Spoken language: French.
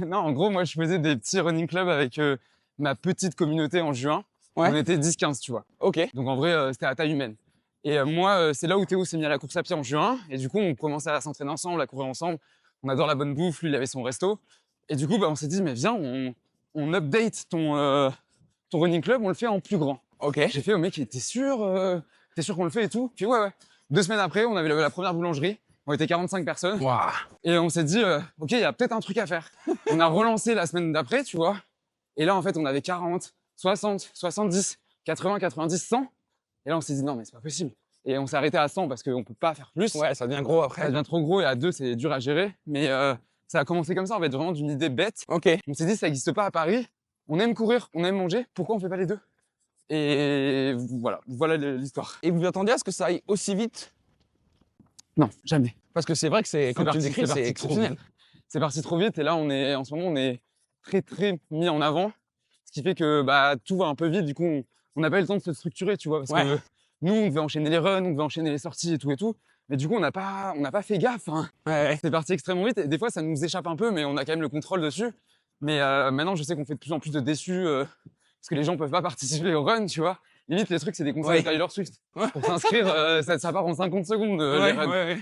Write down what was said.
Non, en gros, moi, je faisais des petits running clubs avec ma petite communauté en juin. Ouais. On était 10-15, tu vois. Ok. Donc, en vrai, c'était à taille humaine. Et moi, c'est là où Théo s'est mis à la course à pied en juin. Et du coup, on commençait à s'entraîner ensemble, à courir ensemble. On adore la bonne bouffe. Lui, il avait son resto. Et du coup, bah, on s'est dit, mais viens, on update ton running club, on le fait en plus grand. Ok. J'ai fait au mec, t'es sûr qu'on le fait et tout? Puis ouais. 2 semaines après, on avait la première boulangerie. On était 45 personnes. Waouh. Et on s'est dit, ok, il y a peut-être un truc à faire. On a relancé la semaine d'après, tu vois. Et là, en fait, on avait 40, 60, 70, 80, 90, 100. Et là, on s'est dit, non, mais c'est pas possible. Et on s'est arrêté à 100 parce qu'on peut pas faire plus. Ouais, ça devient gros Ça après. devient trop gros et à 2, c'est dur à gérer. Mais ça a commencé comme ça, en fait, vraiment d'une idée bête. Ok. On s'est dit, ça n'existe pas à Paris. On aime courir, on aime manger. Pourquoi on fait pas les deux? Et voilà l'histoire. Et vous attendiez à ce que ça aille aussi vite? Non, jamais. Parce que c'est vrai que c'est, comme tu le décris, c'est parti trop exceptionnel. vite. C'est parti trop vite et là, en ce moment, on est très mis en avant. Ce qui fait que bah, tout va un peu vite. Du coup, on n'a pas eu le temps de se structurer, tu vois. Parce que nous, on devait enchaîner les runs, on devait enchaîner les sorties et tout. Mais du coup, on n'a pas fait gaffe. Hein. Ouais. C'est parti extrêmement vite. Et des fois, ça nous échappe un peu, mais on a quand même le contrôle dessus. Mais maintenant, je sais qu'on fait de plus en plus de déçus parce que les gens peuvent pas participer au run, tu vois. Limite, les trucs, c'est des concerts de Taylor Swift. Pour s'inscrire, ça part en 50 secondes, les runs.